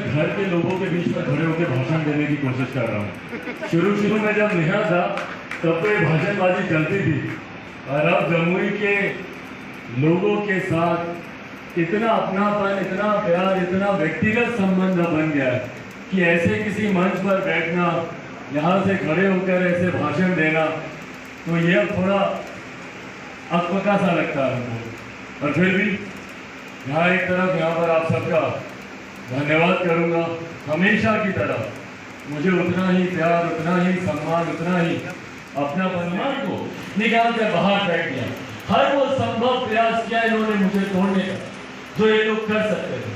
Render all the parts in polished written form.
घर के लोगों के बीच में खड़े होकर भाषण देने की कोशिश कर रहा हूँ। शुरू में जब नया था तब तो ये भाषणबाजी चलती थी, और अब जमुई के लोगों के साथ इतना अपनापन, इतना प्यार, इतना व्यक्तिगत संबंध बन गया है कि ऐसे किसी मंच पर बैठना, यहाँ से खड़े होकर ऐसे भाषण देना, तो ये थोड़ा अकबका सा लगता है हमको। और फिर भी यहाँ एक तरफ यहाँ पर आप सबका धन्यवाद करूँगा। हमेशा की तरह मुझे उतना ही प्यार, उतना ही सम्मान, उतना ही अपना सम्मान को निकाल कर बाहर बैठ गया। हर वो संभव प्रयास किया इन्होंने मुझे तोड़ने का, जो ये लोग कर सकते थे।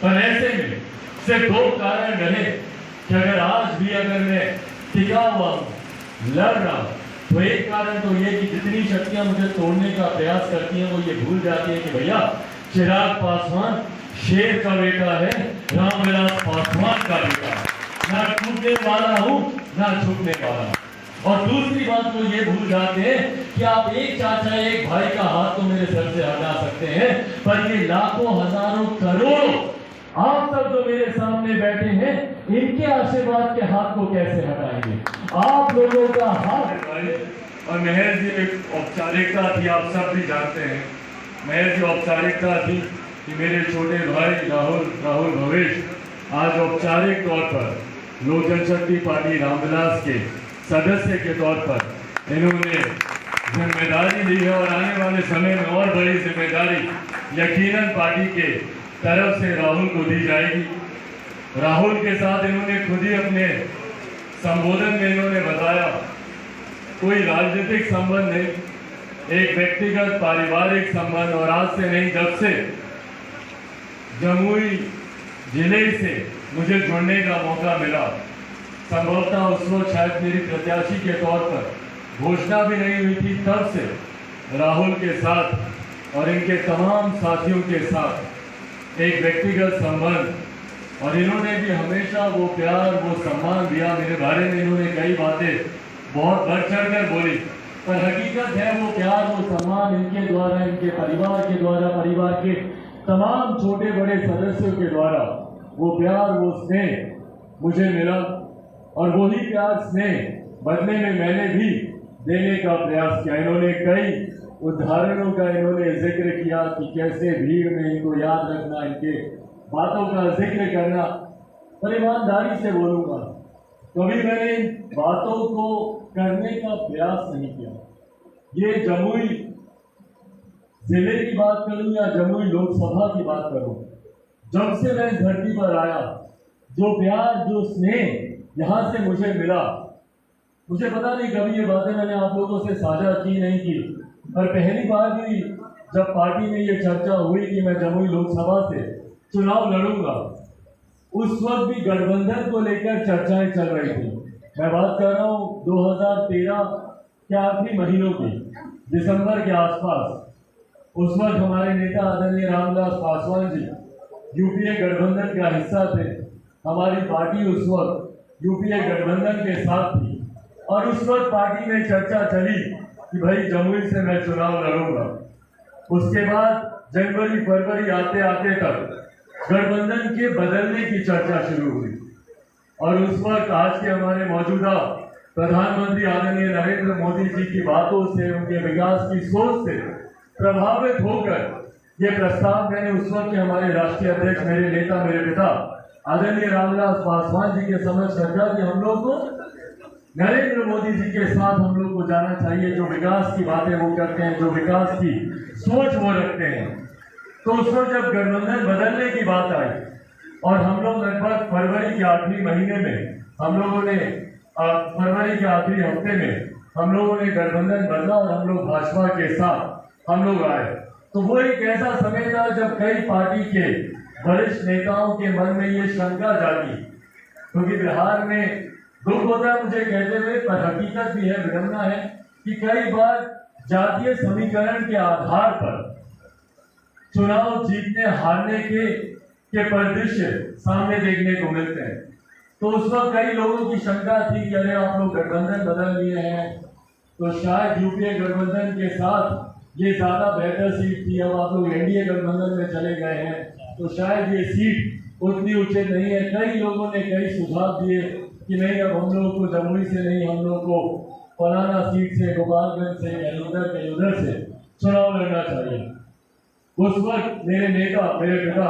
पर ऐसे में सिर्फ दो कारण रहे कि अगर आज भी अगर मैं टिका हुआ हूँ, लड़ रहा हूँ, तो एक कारण तो ये कि जितनी शक्तियां मुझे तोड़ने का प्रयास करती हैं वो ये भूल जाती है कि भैया चिराग पासवान शेर का बेटा है, रामविलास पासवान का बेटा, ना टूटने वाला हूँ ना झुकने वाला। और दूसरी बात तो ये भूल जाते हैं कि आप एक चाचा, एक भाई का हाथ तो मेरे सर से हटा सकते हैं, पर ये लाखों, हजारों, करोड़ों आप सब जो मेरे सामने बैठे हैं, इनके आशीर्वाद के हाथ को कैसे हटाएंगे? आप लोगों का हाथ। और महज जी एक औपचारिकता थी, आप सब भी जानते हैं, महज जी औपचारिकता थी कि मेरे छोटे भाई राहुल भवेश आज औपचारिक तौर पर लोक जनशक्ति पार्टी रामविलास के सदस्य के तौर पर इन्होंने जिम्मेदारी ली है, और आने वाले समय में और बड़ी जिम्मेदारी यकीनन पार्टी के तरफ से राहुल को दी जाएगी। राहुल के साथ इन्होंने खुद ही अपने संबोधन में इन्होंने बताया, कोई राजनीतिक संबंध नहीं, एक व्यक्तिगत पारिवारिक संबंध, और आज से नहीं जब से जमुई जिले से मुझे जुड़ने का मौका मिला, संभवतः उस वक्त शायद मेरी प्रत्याशी के तौर पर घोषणा भी नहीं हुई थी, तब से राहुल के साथ और इनके तमाम साथियों के साथ एक व्यक्तिगत संबंध, और इन्होंने भी हमेशा वो प्यार, वो सम्मान दिया। मेरे बारे में इन्होंने कई बातें बहुत बढ़ चढ़ कर बोली, पर हकीकत है वो प्यार, वो सम्मान इनके द्वारा, इनके परिवार के द्वारा, परिवार के तमाम छोटे बड़े सदस्यों के द्वारा वो प्यार, वो स्नेह मुझे मिला, और वही प्यार स्नेह बदले में मैंने भी देने का प्रयास किया। इन्होंने कई उदाहरणों का इन्होंने जिक्र किया कि कैसे भीड़ में इनको याद रखना, इनके बातों का जिक्र करना। पर ईमानदारी से बोलूँगा, कभी मैंने इन बातों को करने का प्रयास नहीं किया। ये जमुई जिले की बात करूं या जमुई लोकसभा की बात करूं, जब से मैं इस धरती पर आया, जो प्यार, जो स्नेह यहाँ से मुझे मिला, मुझे पता नहीं कभी ये बातें मैंने आप लोगों से साझा की नहीं की, पर पहली बार भी जब पार्टी में ये चर्चा हुई कि मैं जमुई लोकसभा से चुनाव लड़ूंगा, उस वक्त भी गठबंधन को लेकर चर्चाएं चल रही थी। मैं बात कर रहा हूँ 2013 के आखिरी महीनों की, दिसंबर के आसपास। उस वक्त हमारे नेता आदरणीय रामविलास पासवान जी यूपीए गठबंधन का हिस्सा थे। हमारी पार्टी उस वक्त यूपीए गठबंधन के साथ थी, और उस वक्त पार्टी में चर्चा चली कि भाई जमुई से मैं चुनाव लड़ूंगा। उसके बाद जनवरी फरवरी आते आते तक गठबंधन के बदलने की चर्चा शुरू हुई, और उस वक्त आज के हमारे मौजूदा प्रधानमंत्री आदरणीय नरेंद्र मोदी जी की बातों से, उनके विकास की सोच से प्रभावित होकर ये प्रस्ताव मैंने उस वक्त के हमारे राष्ट्रीय अध्यक्ष, मेरे नेता, मेरे पिता आदरणीय रामविलास पासवान जी के समक्ष रखा कि हम लोग को नरेंद्र मोदी जी के साथ हम लोग को जाना चाहिए, जो विकास की बातें वो करते हैं, जो विकास की सोच वो रखते हैं। तो उस वक्त जब गठबंधन बदलने की बात आई, और हम लोग लगभग फरवरी के आखिरी महीने में हम लोगों ने फरवरी के आखिरी हफ्ते में हम लोगों ने गठबंधन बदला, और हम लोग भाजपा के साथ हम लोग आए। तो वो एक ऐसा समय था जब कई पार्टी के वरिष्ठ नेताओं के मन में ये शंका जागी, क्योंकि बिहार में दुख होता है मुझे कहते हुए, पर हकीकत भी है, विडंबना है कि कई बार जातीय समीकरण के आधार पर चुनाव जीतने हारने के परिदृश्य सामने देखने को मिलते हैं। तो उस वक्त कई लोगों की शंका थी कि अरे आप लोग गठबंधन बदल लिए हैं, तो शायद यूपीए गठबंधन के साथ ये ज्यादा बेहतर सीट थी। अब आप लोग एनडीए गठबंधन में चले गए हैं तो शायद ये सीट उतनी उचित नहीं है। कई लोगों ने कई सुझाव दिए कि नहीं, अब हम लोग को जमुई से नहीं, हम लोग को फलाना सीट से, गोपालगंज से, कहीं उधर से चुनाव लड़ना चाहिए। उस वक्त मेरे नेता, मेरे पिता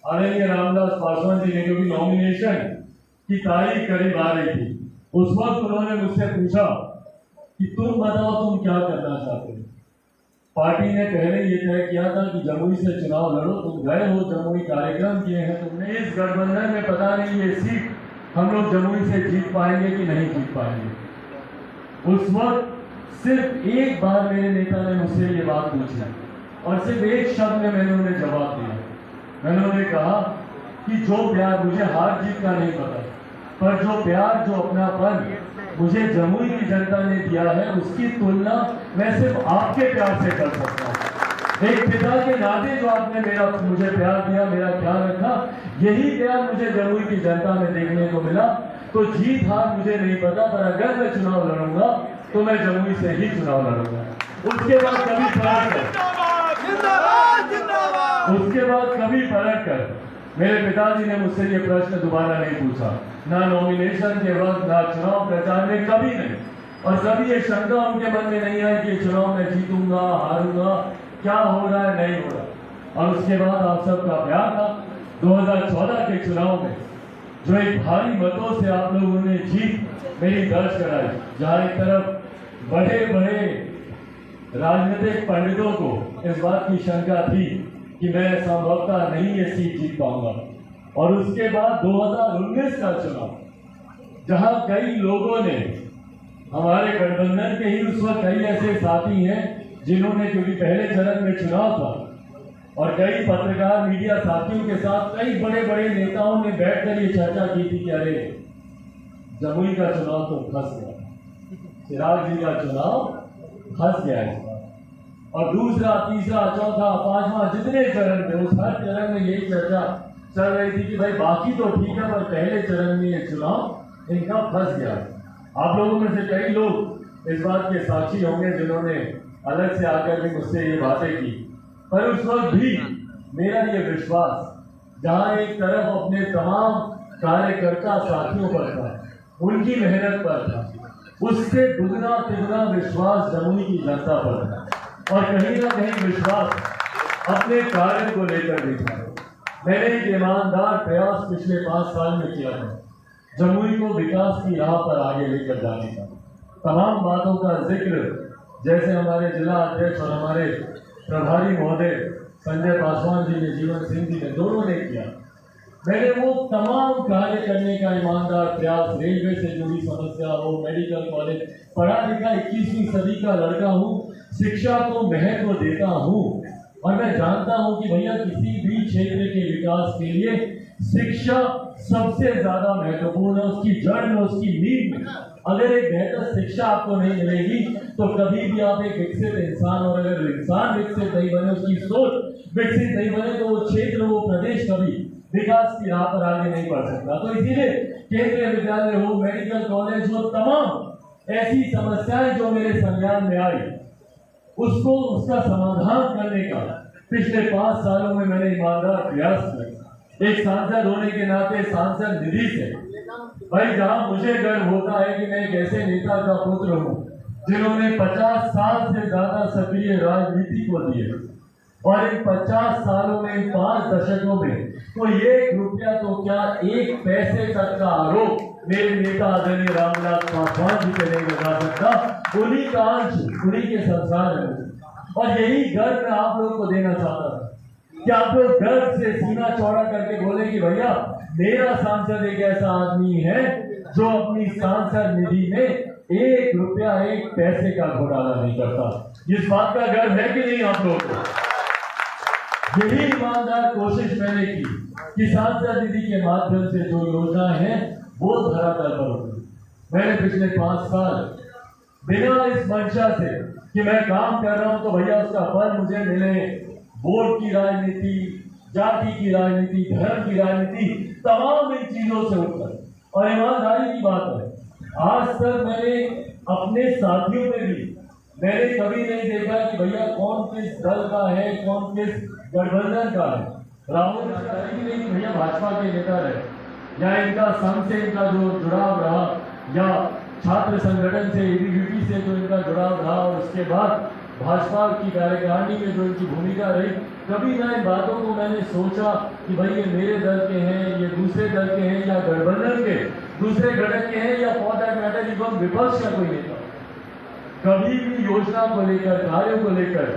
आदरणीय रामविलास पासवान जी ने, क्योंकि नॉमिनेशन की तारीख करीब आ रही थी, उस वक्त उन्होंने मुझसे पूछा कि तुम बताओ तुम क्या करना चाहते हो। पार्टी ने पहले ये तय किया था कि जमुई से चुनाव लड़ो, तुम गए हो, जमुई कार्यक्रम किए हैं तुमने। इस गठबंधन में पता नहीं ये सीट हम लोग जमुई से जीत पाएंगे कि नहीं जीत पाएंगे। उस वक्त सिर्फ एक बार मेरे नेता ने मुझसे ये बात पूछी और सिर्फ एक शब्द में मैंने उन्हें जवाब दिया। मैंने उन्हें कहा कि जो प्यार, मुझे हार जीत का नहीं पता, पर जो प्यार, जो अपनापन मुझे जमुई की जनता ने दिया है, उसकी तुलना मैं सिर्फ आपके प्यार से कर सकता हूँ। एक पिता के नाते जो आपने मुझे प्यार दिया, मेरा ख्याल रखा, यही प्यार मुझे जमुई की जनता में देखने को मिला। तो जीत हार मुझे नहीं पता, पर अगर मैं चुनाव लड़ूंगा तो मैं जमुई से ही चुनाव लड़ूंगा। उसके बाद कभी फर्क कर मेरे पिताजी ने मुझसे ये प्रश्न दोबारा नहीं पूछा, ना नॉमिनेशन के वक्त, ना चुनाव प्रचार में, कभी नहीं। और कभी ये शंका उनके मन में नहीं आई कि चुनाव में जीतूंगा, हारूंगा, क्या हो रहा है, नहीं हो रहा। और उसके बाद आप सबका प्यार था। 2014 के चुनाव में जो एक भारी मतों से आप लोगों ने जीत मेरी दर्ज कराई, जहां एक तरफ बड़े बड़े राजनीतिक पंडितों को इस बात की शंका थी कि मैं संभवतः नहीं ये सीट जीत पाऊंगा, और उसके बाद 2019 का चुनाव, जहां कई लोगों ने, हमारे गठबंधन के ही उस वक्त कई ऐसे साथी हैं जिन्होंने, क्योंकि पहले चरण में चुनाव था, और कई पत्रकार मीडिया साथियों के साथ कई बड़े बड़े नेताओं ने बैठकर ये चर्चा की थी कि अरे जमुई का चुनाव तो फंस गया, चिराग जी का चुनाव फंस गया है। और दूसरा, तीसरा, चौथा, पांचवा, जितने चरण में, उस हर चरण में यही चर्चा चल रही थी कि भाई बाकी तो ठीक है, पर पहले चरण में ये चुनाव इनका फंस गया। आप लोगों में से कई लोग इस बात के साक्षी होंगे जिन्होंने अलग से आकर भी मुझसे ये बातें की। पर उस वक्त भी मेरा ये विश्वास, जहां एक तरफ अपने तमाम कार्यकर्ता साथियों पर था, उनकी मेहनत पर था, उससे दुगना तिगुना विश्वास जमुई की जनता पर था। और कहीं ना कहीं विश्वास अपने कार्य को लेकर भी था। मैंने एक ईमानदार प्रयास पिछले 5 साल में किया था, जमुई को विकास की राह पर आगे लेकर जाने का। तमाम बातों का जिक्र जैसे हमारे जिला अध्यक्ष और हमारे प्रभारी महोदय संजय पासवान जी ने, जीवन सिंह जी ने, दोनों ने किया। मैंने वो तमाम कार्य करने का ईमानदार प्रयास, रेलवे से जुड़ी समस्या हो, मेडिकल कॉलेज, पढ़ा लिखा 21वीं सदी का लड़का हूँ, शिक्षा को महत्व देता हूँ, और मैं जानता हूँ कि भैया किसी भी क्षेत्र के विकास के लिए शिक्षा सबसे ज्यादा महत्वपूर्ण है। उसकी जड़ में, उसकी नींव में अगर एक बेहतर शिक्षा आपको नहीं मिलेगी तो कभी भी आप एक विकसित इंसान, और अगर इंसान विकसित नहीं बने, उसकी सोच विकसित नहीं बने, तो वो क्षेत्र, वो प्रदेश कभी विकास की राह पर आगे नहीं बढ़ सकता। तो इसीलिए केंद्रीय विद्यालय हो, मेडिकल कॉलेज हो, तमाम ऐसी समस्याएं जो मेरे संज्ञान में आई, उसका समाधान करने का पिछले 5 सालों में मैंने ईमानदार प्रयास किया। एक सांसद होने के नाते सांसद निधि से भाई, जहां मुझे गर्व होता है कि मैं एक ऐसे नेता का पुत्र हूं जिन्होंने 50 साल से ज्यादा सक्रिय राजनीति को दिए, और इन 50 सालों में, इन 5 दशकों में कोई 1 रुपया तो क्या 1 पैसे तक का आरोप मेरे नेता आदरणीय रामविलास पासवान जी पे नहीं लगा सकता। उन्हीं का अंश, उन्हीं के संसार है। और यही गर्व मैं आप लोगों को देना चाहता था कि आप लोग गर्व से सीना चौड़ा करके बोले कि भैया मेरा सांसद एक ऐसा आदमी है जो अपनी सांसद निधि में 1 रुपया 1 पैसे का घोटाला नहीं करता। इस बात का गर्व है कि नहीं आप लोगों को? यही ईमानदार कोशिश मैंने की कि सांसद निधि के माध्यम से जो योजनाएं हैं वो धरातल पर होगी। मैंने पिछले 5 साल बिना इस मंशा से कि मैं काम कर रहा हूं तो भैया उसका फल मुझे मिले, वोट की राजनीति, जाति की राजनीति, धर्म की राजनीति, तमाम इन चीजों से उठकर, और ईमानदारी की बात है, आज तक मैंने अपने साथियों में भी मैंने कभी नहीं देखा कि भैया कौन किस दल का है, कौन किस गठबंधन का है। राहुल जानकारी भी नहीं कि भैया भाजपा के नेता रहे या इनका संघ से इनका जो जुड़ाव रहा या छात्र संगठन से एबीवीपी से जो इनका जुड़ाव रहा और उसके बाद भाजपा की कार्यकारिणी में जो इनकी भूमिका रही। कभी ना इन बातों को मैंने सोचा कि भाई ये मेरे दल के हैं, ये दूसरे दल के हैं या गठबंधन के दूसरे घटक के हैं या फॉर दैट मैटर इवन विपक्ष का कोई नेता। कभी भी योजना को लेकर, कार्यों को लेकर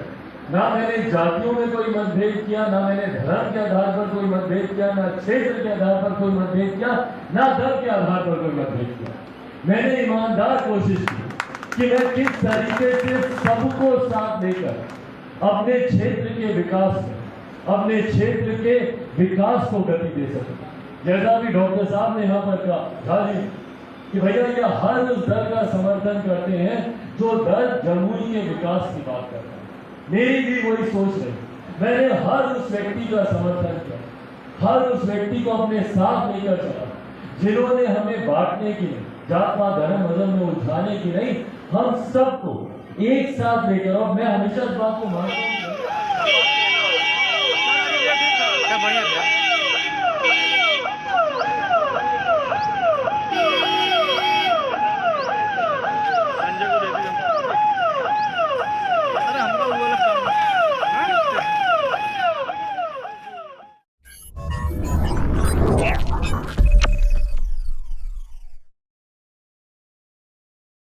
ना मैंने जातियों में कोई मतभेद किया, ना मैंने धर्म के आधार पर कोई मतभेद किया, ना क्षेत्र के आधार पर कोई मतभेद किया, ना दल के आधार पर कोई मतभेद किया। मैंने ईमानदार कोशिश की कि मैं किस तरीके से सबको साथ लेकर अपने क्षेत्र के विकास में, अपने क्षेत्र के विकास को गति दे सकूं। जैसा भी डॉक्टर साहब ने यहाँ पर कहा कि भैया ये हर उस दल का समर्थन करते हैं जो दल जमुई के विकास की बात करता है। मेरी भी वही सोच रही। मैंने हर उस व्यक्ति का समर्थन किया, हर उस व्यक्ति को अपने साथ लेकर चला जिन्होंने हमें बांटने की नहीं, जात पात धर्म मजहब में उलझाने की नहीं, हम सबको एक साथ लेकर। और मैं हमेशा इस बात को मानता हूँ